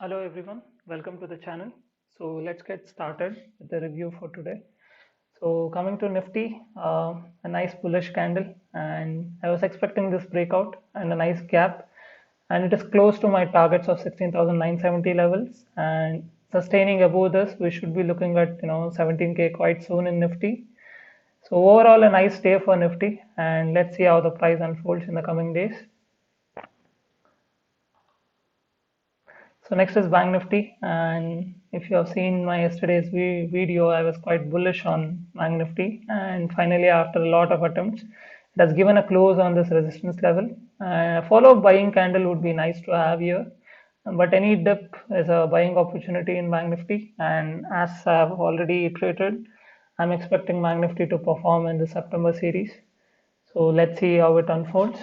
Hello everyone, welcome to the channel. So let's get started with the review for today. So coming to Nifty, a nice bullish candle, and I was expecting this breakout and a nice gap, and it is close to my targets of 16,970 levels, and sustaining above this, we should be looking at 17K quite soon in Nifty. So overall, a nice day for Nifty, and let's see how the price unfolds in the coming days. So next is Bank Nifty, and if you have seen my yesterday's video, I was quite bullish on Bank Nifty, and finally, after a lot of attempts, it has given a close on this resistance level. A follow-up buying candle would be nice to have here, but any dip is a buying opportunity in Bank Nifty, and as I have already iterated, I'm expecting Bank Nifty to perform in the September series. So let's see how it unfolds.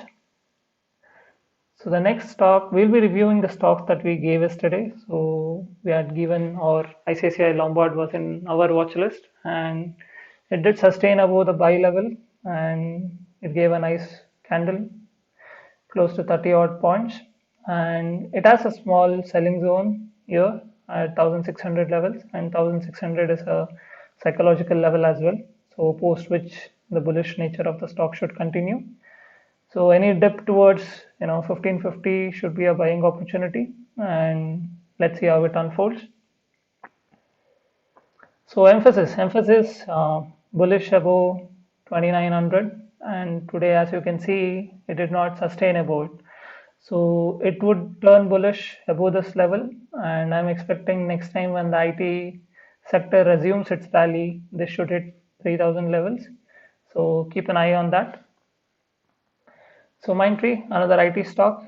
So the next stock, we'll be reviewing the stocks that we gave yesterday. So we had given our ICICI Lombard was in our watch list, and it did sustain above the buy level, and it gave a nice candle close to 30 odd points, and it has a small selling zone here at 1600 levels, and 1600 is a psychological level as well. So post which the bullish nature of the stock should continue. So any dip towards 1550 should be a buying opportunity, and let's see how it unfolds. So emphasis bullish above 2900, and today, as you can see, it did not sustain above it. So it would turn bullish above this level, and I'm expecting next time when the IT sector resumes its rally, this should hit 3000 levels. So keep an eye on that. So Mindtree, another IT stock,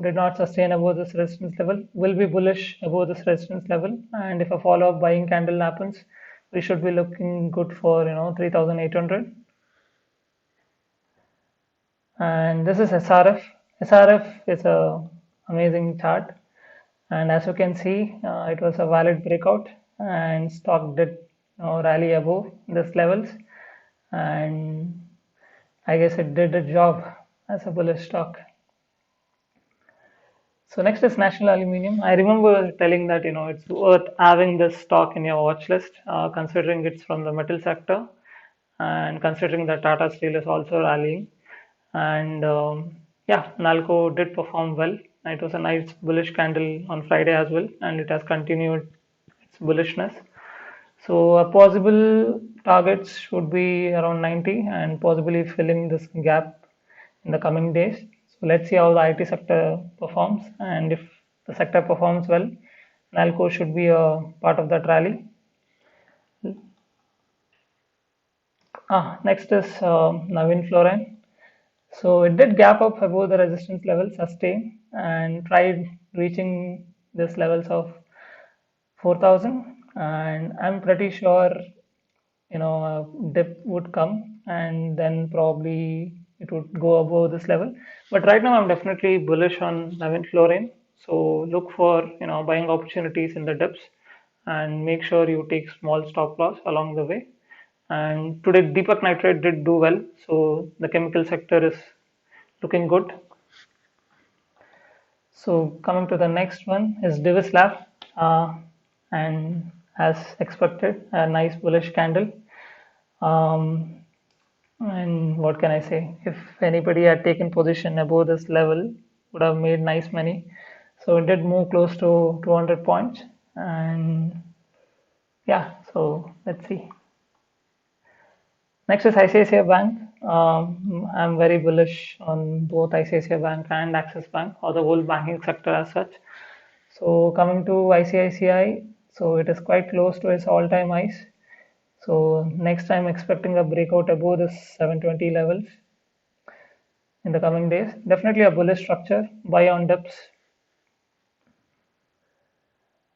did not sustain above this resistance level, will be bullish above this resistance level, and if a follow-up buying candle happens, we should be looking good for 3,800. And this is SRF. SRF is a amazing chart, and as you can see, it was a valid breakout, and stock did rally above this levels, and I guess it did a job as a bullish stock. So next is National Aluminium. I remember telling that it's worth having this stock in your watch list, considering it's from the metal sector, and considering that Tata Steel is also rallying. And yeah, Nalco did perform well. It was a nice bullish candle on Friday as well, and it has continued its bullishness. So possible targets should be around 90, and possibly filling this gap in the coming days. So let's see how the IT sector performs, and if the sector performs well, Nalco should be a part of that rally. Next is Navin Fluorine. So it did gap up above the resistance level, sustain, and tried reaching this levels of 4000, and I'm pretty sure a dip would come, and then probably it would go above this level. But right now I'm definitely bullish on Navin Fluorine. So look for buying opportunities in the dips, and make sure you take small stop loss along the way. And today Deepak Nitrite did do well, so the chemical sector is looking good. So coming to the next one is Divis Lab, and as expected, a nice bullish candle. Um, and what can I say? If anybody had taken position above this level, would have made nice money. So it did move close to 200 points, and yeah. So let's see. Next is ICICI Bank. I'm very bullish on both ICICI Bank and Axis Bank, or the whole banking sector as such. So coming to ICICI, so it is quite close to its all-time highs. So next I'm expecting a breakout above this 720 levels in the coming days. Definitely a bullish structure, buy on dips.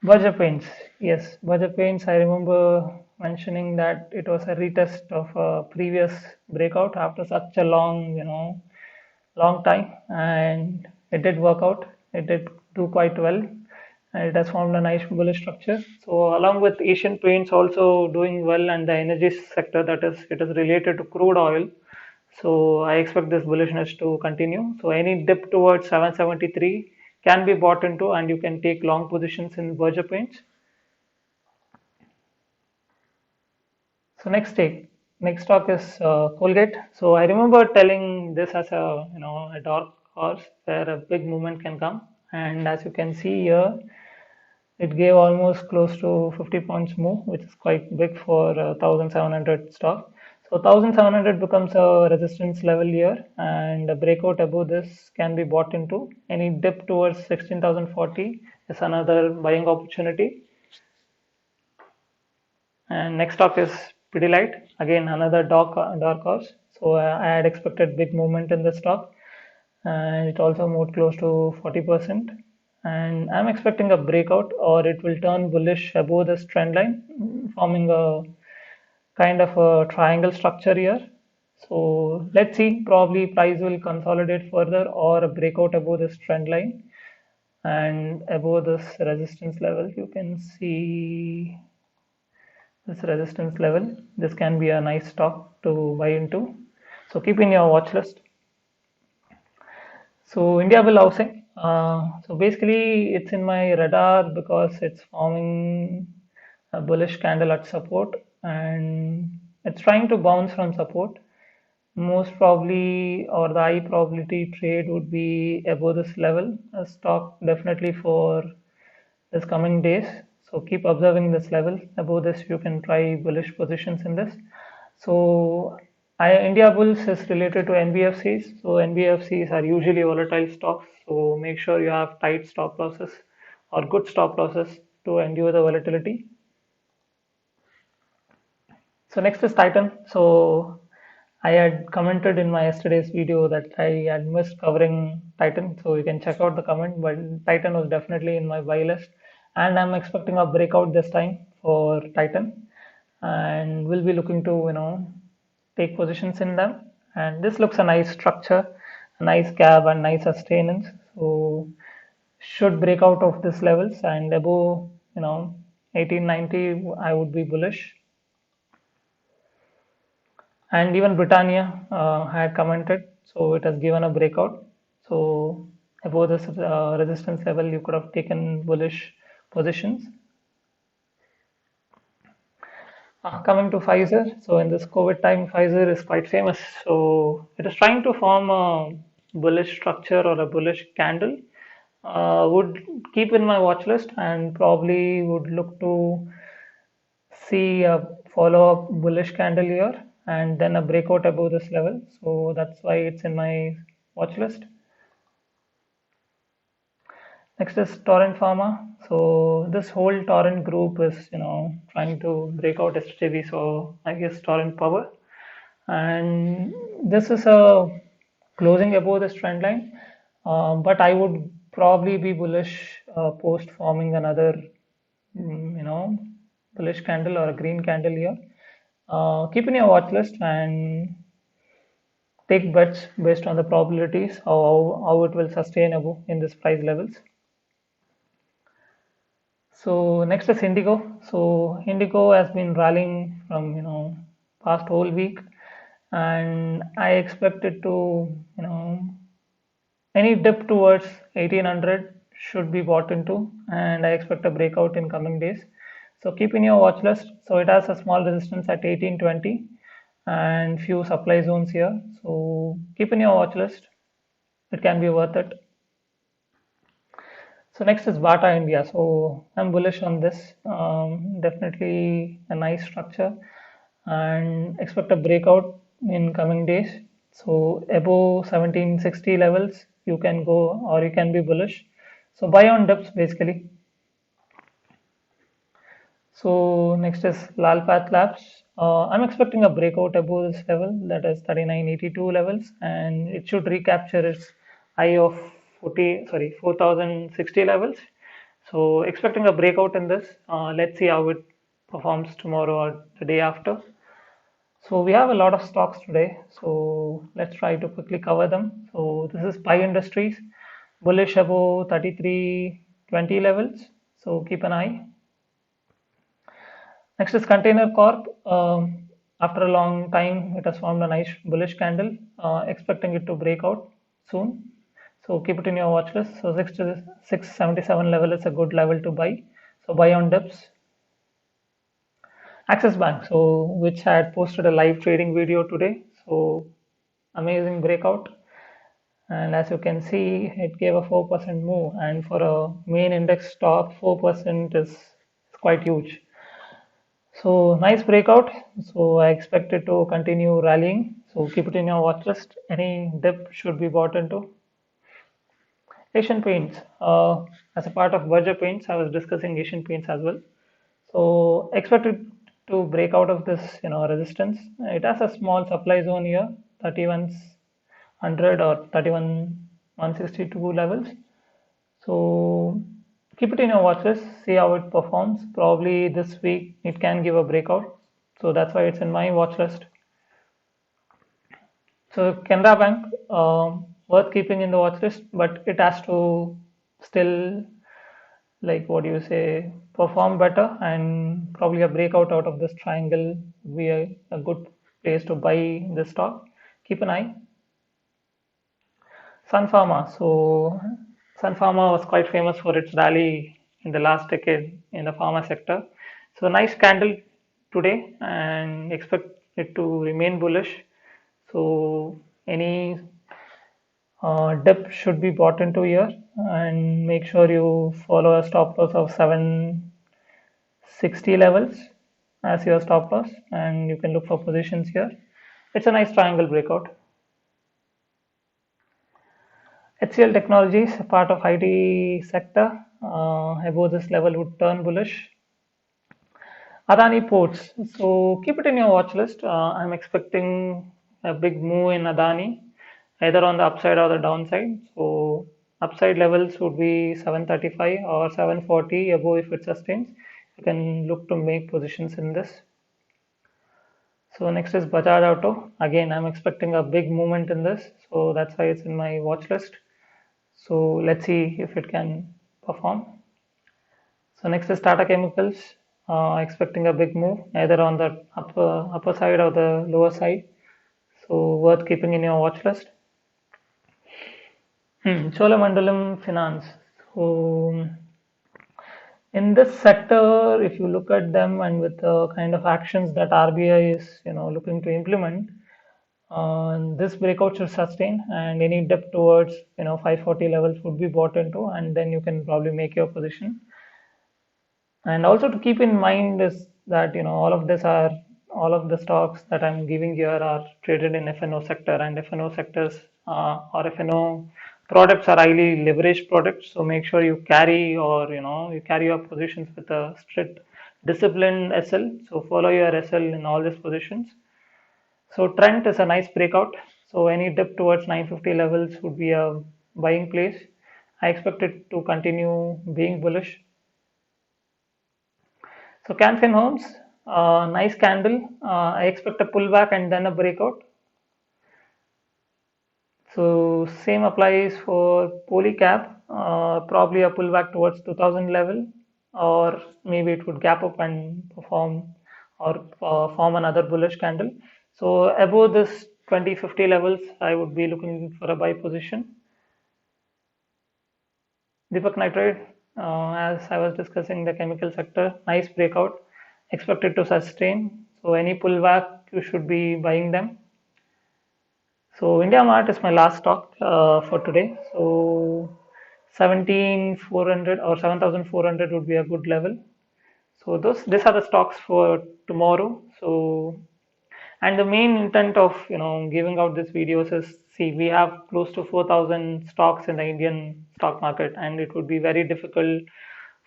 Berger Paints, yes, Berger Paints, I remember mentioning that it was a retest of a previous breakout after such a long time, and it did work out. It did do quite well, and it has formed a nice bullish structure. So along with Asian Paints also doing well, and the energy sector, that is, it is related to crude oil. So I expect this bullishness to continue. So any dip towards 773 can be bought into, and you can take long positions in Berger Paints. So next stock is Colgate. So I remember telling this as a dark horse where a big movement can come, and as you can see here, it gave almost close to 50 points move, which is quite big for 1700 stock. So 1700 becomes a resistance level here, and a breakout above this can be bought into. Any dip towards 16,040 is another buying opportunity. And next stock is Pidilite, again another dark horse. So I had expected big movement in the stock, and it also moved close to 40%. And I'm expecting a breakout, or it will turn bullish above this trend line, forming a kind of a triangle structure here. So let's see, probably price will consolidate further or a breakout above this trend line and above this resistance level. You can see this resistance level. This can be a nice stock to buy into. So keep in your watch list. So Indiabull Housing. So basically, it's in my radar because it's forming a bullish candle at support, and it's trying to bounce from support. Most probably, or the high probability trade would be above this level. A stock definitely for this coming days. So keep observing this level. Above this, you can try bullish positions in this. So India Bulls is related to NBFCs. So NBFCs are usually volatile stocks. So make sure you have tight stop losses or good stop losses to endure the volatility. So next is Titan. So I had commented in my yesterday's video that I had missed covering Titan. So you can check out the comment, but Titan was definitely in my buy list. And I'm expecting a breakout this time for Titan. And we'll be looking to, take positions in them. And this looks a nice structure, a nice gap and nice sustenance. So should break out of these levels and above, 1890, I would be bullish. And even Britannia had commented, so it has given a breakout. So above this resistance level, you could have taken bullish positions. Coming to Pfizer, so in this COVID time, Pfizer is quite famous. So it is trying to form a bullish structure or a bullish candle. Would keep in my watch list and probably would look to see a follow-up bullish candle here and then a breakout above this level. So that's why it's in my watch list. Next is Torrent Pharma. So this whole Torrent group is, trying to break out STB. So I guess Torrent Power. And this is a closing above this trend line. But I would probably be bullish post forming another, bullish candle or a green candle here. Keep in your watch list and take bets based on the probabilities how it will sustain above in this price levels. So next is Indigo. So Indigo has been rallying from past whole week, and I expect it to any dip towards 1800 should be bought into, and I expect a breakout in coming days. So keep in your watch list. So it has a small resistance at 1820 and few supply zones here. So keep in your watch list. It can be worth it. So next is Bata India. So I'm bullish on this. Definitely a nice structure and expect a breakout in coming days. So above 1760 levels, you can go or you can be bullish. So buy on dips basically. So next is Lalpath Labs. I'm expecting a breakout above this level, that is 3982 levels, and it should recapture its high of 4060 levels. So expecting a breakout in this. Let's see how it performs tomorrow or the day after. So we have a lot of stocks today. So let's try to quickly cover them. So this is Pi Industries, bullish above 3320 levels. So keep an eye. Next is Container Corp. After a long time, it has formed a nice bullish candle, expecting it to break out soon. So keep it in your watch list. So 677 level is a good level to buy. So buy on dips. Axis Bank, so which had posted a live trading video today. So amazing breakout. And as you can see, it gave a 4% move. And for a main index stock, 4% is quite huge. So nice breakout. So I expect it to continue rallying. So keep it in your watch list. Any dip should be bought into. Asian Paints. As a part of Berger Paints, I was discussing Asian Paints as well. So expected to break out of this, resistance. It has a small supply zone here, 3100 or 31162 levels. So keep it in your watch list, see how it performs. Probably this week it can give a breakout. So that's why it's in my watch list. So Canara Bank, worth keeping in the watch list, but it has to still, like, what do you say, perform better, and probably a breakout out of this triangle would be a good place to buy the stock. Keep an eye. Sun Pharma. So Sun Pharma was quite famous for its rally in the last decade in the pharma sector. So nice candle today, and expect it to remain bullish. So any dip should be bought into here, and make sure you follow a stop loss of 760 levels as your stop loss, and you can look for positions here. It's a nice triangle breakout. HCL Technologies, a part of IT sector, above this level would turn bullish. Adani Ports, so keep it in your watch list. I'm expecting a big move in Adani, either on the upside or the downside. So upside levels would be 735 or 740 above. If it sustains, you can look to make positions in this. So next is Bajaj Auto. Again, I'm expecting a big movement in this, so that's why it's in my watch list. So let's see if it can perform. So next is Tata Chemicals, expecting a big move either on the upper side or the lower side. So worth keeping in your watch list. Cholamandalam Finance. So in this sector, if you look at them and with the kind of actions that RBI is, looking to implement, this breakout should sustain, and any dip towards, 540 levels would be bought into, and then you can probably make your position. And also to keep in mind is that, all of the stocks that I'm giving here are traded in FNO sector, and FNO sectors, or FNO products are highly leveraged products. So make sure you carry, or you carry your positions with a strict disciplined SL. So follow your SL in all these positions. So Trent is a nice breakout. So any dip towards 950 levels would be a buying place. I expect it to continue being bullish. So Canfin Homes, nice candle. I expect a pullback and then a breakout. So same applies for Polycab, probably a pullback towards 2000 level, or maybe it would gap up and perform, or form another bullish candle. So above this 2050 levels, I would be looking for a buy position. Deepak Nitride, as I was discussing the chemical sector, nice breakout, expected to sustain. So any pullback, you should be buying them. So India Mart is my last stock for today. So 17,400 or 7,400 would be a good level. So these are the stocks for tomorrow. So, and the main intent of giving out these videos is, see, we have close to 4,000 stocks in the Indian stock market, and it would be very difficult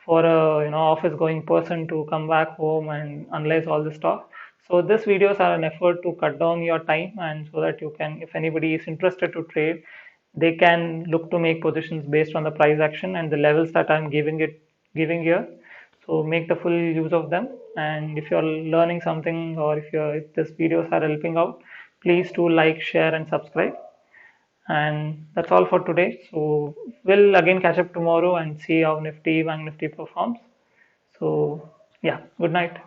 for a office going person to come back home and analyze all the stock. So these videos are an effort to cut down your time, and so that you can, if anybody is interested to trade, they can look to make positions based on the price action and the levels that I'm giving here. So make the full use of them. And if you're learning something, or if these videos are helping out, please do like, share, and subscribe. And that's all for today. So we'll again catch up tomorrow and see how Bank Nifty performs. So yeah, good night.